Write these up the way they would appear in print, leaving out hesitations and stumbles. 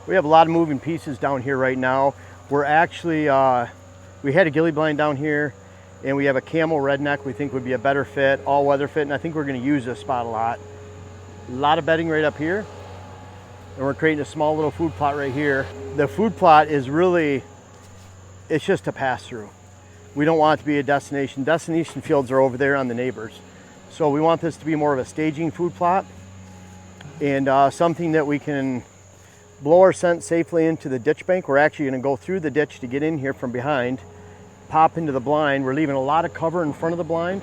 We have a lot of moving pieces down here right now. We're actually, we had a ghillie blind down here, and we have a camel redneck we think would be a better fit, all-weather fit, and I think we're going to use this spot a lot. A lot of bedding right up here, and we're creating a small little food plot right here. The food plot is really, it's just a pass-through. We don't want it to be a destination. Destination fields are over there on the neighbors. So we want this to be more of a staging food plot, and something that we can blow our scent safely into the ditch bank. We're actually going to go through the ditch to get in here from behind, pop into the blind. We're leaving a lot of cover in front of the blind,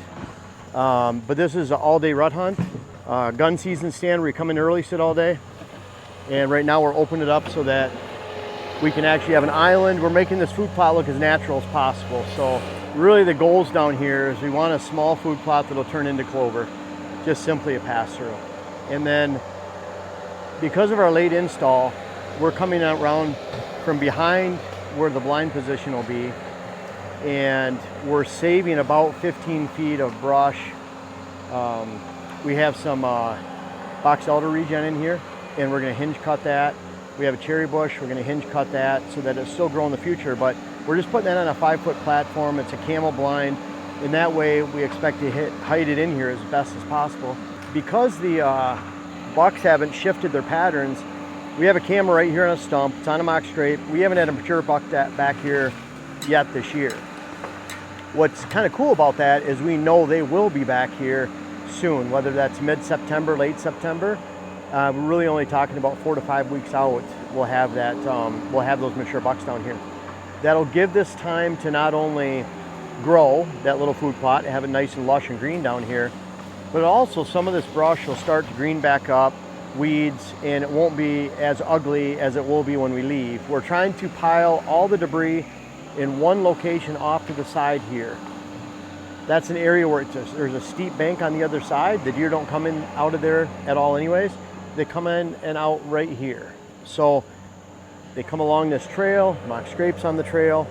but this is an all-day rut hunt. Gun season stand where you come in early, sit all day, and right now we're opening it up so that we can actually have an island. We're making this food plot look as natural as possible. So really the goals down here is we want a small food plot that'll turn into clover, just simply a pass-through. And then because of our late install, we're coming around from behind where the blind position will be, and we're saving about 15 feet of brush. We have some box elder regen in here, and we're going to hinge cut that. We have a cherry bush, we're going to hinge cut that so that it'll still grow in the future, but we're just putting that on a 5-foot platform. It's a camel blind, and that way we expect to hide it in here as best as possible. Because the bucks haven't shifted their patterns, we have a camera right here on a stump. It's on a mock scrape. We haven't had a mature buck back here yet this year. What's kind of cool about that is we know they will be back here soon, whether that's mid-September, late September. We're really only talking about 4 to 5 weeks out. We'll have that. We'll have those mature bucks down here. That'll give this time to not only grow that little food plot, have it nice and lush and green down here, but also some of this brush will start to green back up, weeds, and it won't be as ugly as it will be when we leave. We're trying to pile all the debris in one location off to the side here. That's an area where there's a steep bank on the other side. The deer don't come in out of there at all anyways. They come in and out right here. So they come along this trail, mock scrapes on the trail.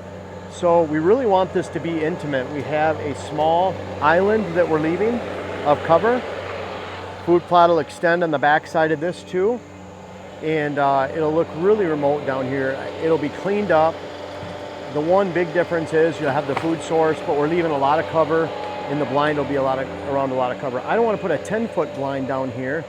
So we really want this to be intimate. We have a small island that we're leaving of cover. Food plot will extend on the back side of this too. And it'll look really remote down here. It'll be cleaned up. The one big difference is you'll have the food source, but we're leaving a lot of cover, and the blind will be around a lot of cover. I don't want to put a 10-foot blind down here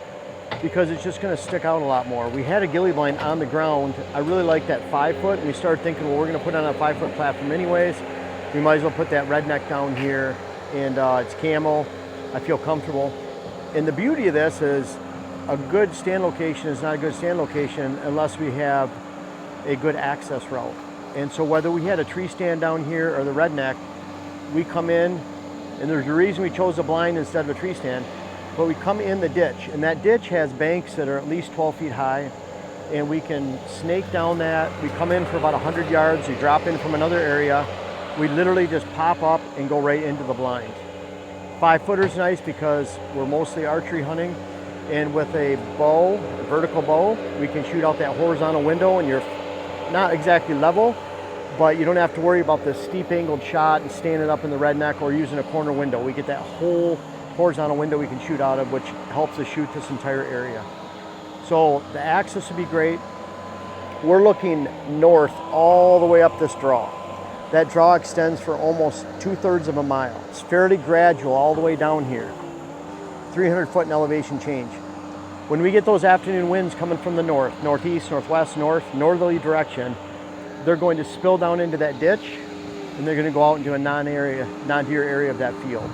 because it's just going to stick out a lot more. We had a ghillie blind on the ground. I really like that 5-foot, and we started thinking, well, we're going to put on a 5-foot platform anyways. We might as well put that redneck down here, and it's camel. I feel comfortable. And the beauty of this is a good stand location is not a good stand location unless we have a good access route. And so whether we had a tree stand down here or the redneck, we come in, and there's a reason we chose a blind instead of a tree stand, but we come in the ditch, and that ditch has banks that are at least 12 feet high, and we can snake down that. We come in for about 100 yards, we drop in from another area, we literally just pop up and go right into the blind. 5-footer is nice because we're mostly archery hunting, and with a bow, a vertical bow, we can shoot out that horizontal window, and you're not exactly level, but you don't have to worry about this steep angled shot and standing up in the redneck or using a corner window. We get that whole horizontal window we can shoot out of, which helps us shoot this entire area. So the access would be great. We're looking north all the way up this draw. That draw extends for almost 2/3 of a mile. It's fairly gradual all the way down here. 300 foot in elevation change. When we get those afternoon winds coming from the north, northeast, northwest, northerly direction, they're going to spill down into that ditch, and they're going to go out into a non-deer area of that field.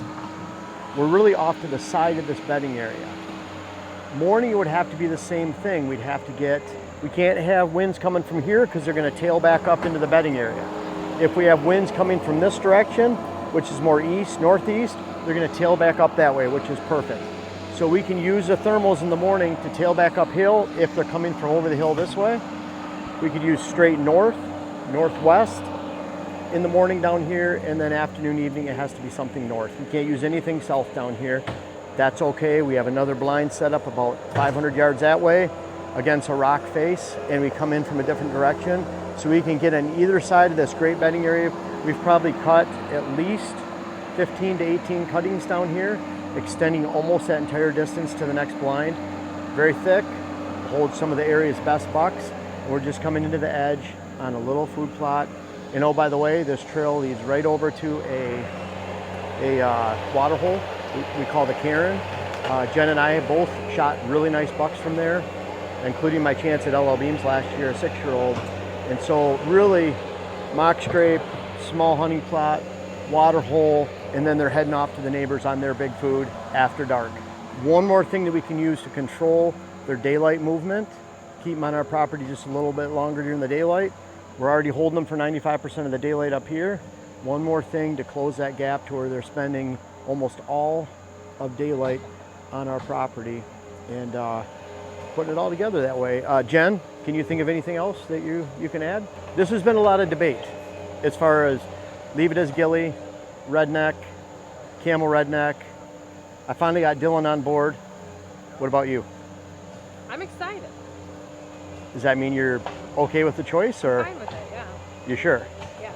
We're really off to the side of this bedding area. Morning, it would have to be the same thing. We can't have winds coming from here because they're going to tail back up into the bedding area. If we have winds coming from this direction, which is more east, northeast, they're going to tail back up that way, which is perfect. So we can use the thermals in the morning to tail back uphill if they're coming from over the hill this way. We could use straight north, northwest in the morning down here, and then afternoon, evening, it has to be something north. We can't use anything south down here. That's okay. We have another blind set up about 500 yards that way against a rock face, and we come in from a different direction. So we can get on either side of this great bedding area. We've probably cut at least 15 to 18 cuttings down here, extending almost that entire distance to the next blind. Very thick, holds some of the area's best bucks. We're just coming into the edge on a little food plot. And oh, by the way, this trail leads right over to a water hole we call the Cairn. Jen and I both shot really nice bucks from there, including my chance at LL Beams last year, a 6-year-old. And so really mock scrape, small hunting plot, water hole, and then they're heading off to the neighbors on their big food after dark. One more thing that we can use to control their daylight movement, keep them on our property just a little bit longer during the daylight. We're already holding them for 95% of the daylight up here. One more thing to close that gap to where they're spending almost all of daylight on our property and putting it all together that way. Jen, can you think of anything else that you can add? This has been a lot of debate as far as leave it as ghillie, redneck, camel redneck. I finally got Dylan on board. What about you? I'm excited. Does that mean you're okay with the choice, or? Fine with it, yeah. You sure? Yes.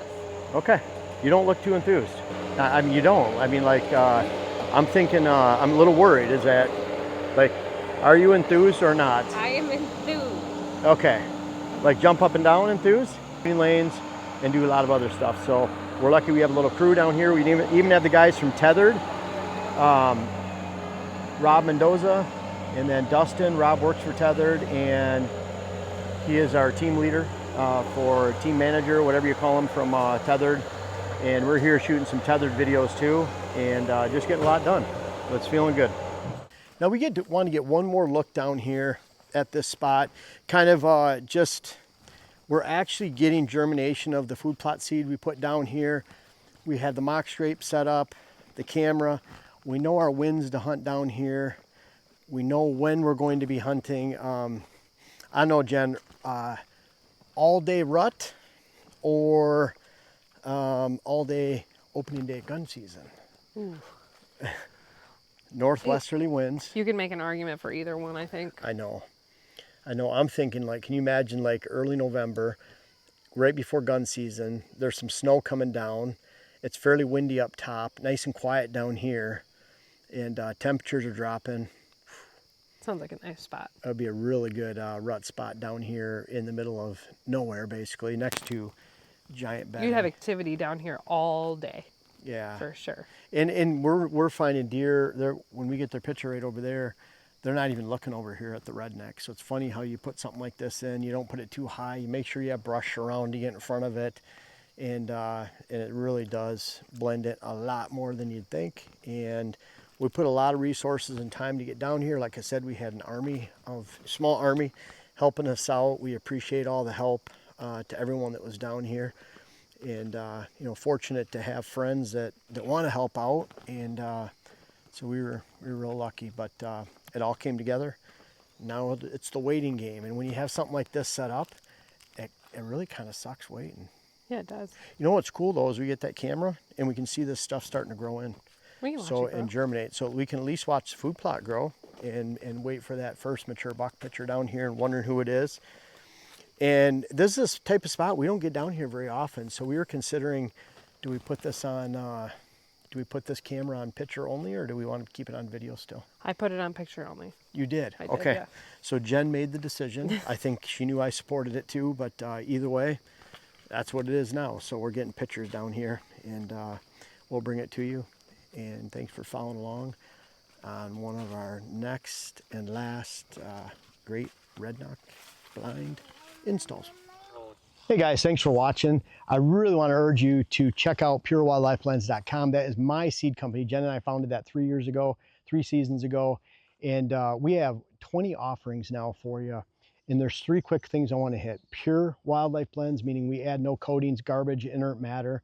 Okay. You don't look too enthused. I mean, you don't. I mean, like, I'm thinking, I'm a little worried. Is that, like, are you enthused or not? I am enthused. Okay. Like, jump up and down enthused? Green lanes and do a lot of other stuff. So we're lucky we have a little crew down here. We even have the guys from Tethered, Rob Mendoza, and then Dustin. Rob works for Tethered, and he is our team leader for team manager, whatever you call him, from Tethered. And we're here shooting some Tethered videos too, and just getting a lot done. So it's feeling good. Now we want to get one more look down here at this spot. Kind of we're actually getting germination of the food plot seed we put down here. We had the mock scrape set up, the camera. We know our winds to hunt down here. We know when we're going to be hunting. I know, Jen, all day rut or all day opening day gun season. Ooh. Northwesterly winds. You can make an argument for either one, I think. I know. I'm thinking, like, can you imagine, like, early November, right before gun season, there's some snow coming down. It's fairly windy up top, nice and quiet down here, and temperatures are dropping. Sounds like a nice spot. That would be a really good rut spot down here in the middle of nowhere, basically, next to giant bed. You'd have activity down here all day. Yeah. For sure. And we're finding deer there when we get their picture right over there. They're not even looking over here at the redneck. So it's funny how you put something like this in. You don't put it too high. You make sure you have brush around to get in front of it, and it really does blend it a lot more than you'd think. And we put a lot of resources and time to get down here. Like I said, we had small army helping us out. We appreciate all the help to everyone that was down here. And you know, fortunate to have friends that want to help out, and so we were real lucky. But it all came together. Now it's the waiting game, and when you have something like this set up, it really kind of sucks waiting. Yeah, it does. You know what's cool though is we get that camera and we can see this stuff starting to grow in. We can watch So it grow. and germinate. So we can at least watch the food plot grow and wait for that first mature buck picture down here and wondering who it is. And this is this type of spot we don't get down here very often. So we were considering, do we put this camera on picture only, or do we want to keep it on video still? I put it on picture only. You did? I did, okay. yeah. So Jen made the decision. I think she knew I supported it too, but either way, that's what it is now. So we're getting pictures down here, and we'll bring it to you. And thanks for following along on one of our next and last great redneck blind installs. Hey guys, thanks for watching. I really want to urge you to check out purewildlifelens.com. That is my seed company. Jen and I founded that 3 seasons ago. And we have 20 offerings now for you. And there's 3 quick things I want to hit. Pure wildlife blends, meaning we add no coatings, garbage, inert matter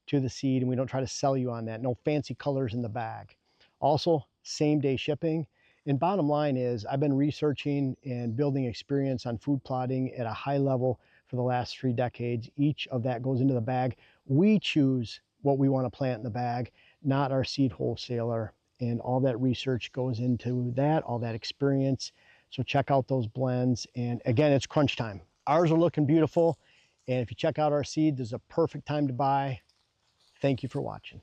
to the seed, and we don't try to sell you on that. No fancy colors in the bag. Also, same day shipping. And bottom line is, I've been researching and building experience on food plotting at a high level for the last 3 decades. Each of that goes into the bag. We choose what we want to plant in the bag, not our seed wholesaler. And all that research goes into that, all that experience. So check out those blends. And again, it's crunch time. Ours are looking beautiful. And if you check out our seed, this is a perfect time to buy. Thank you for watching.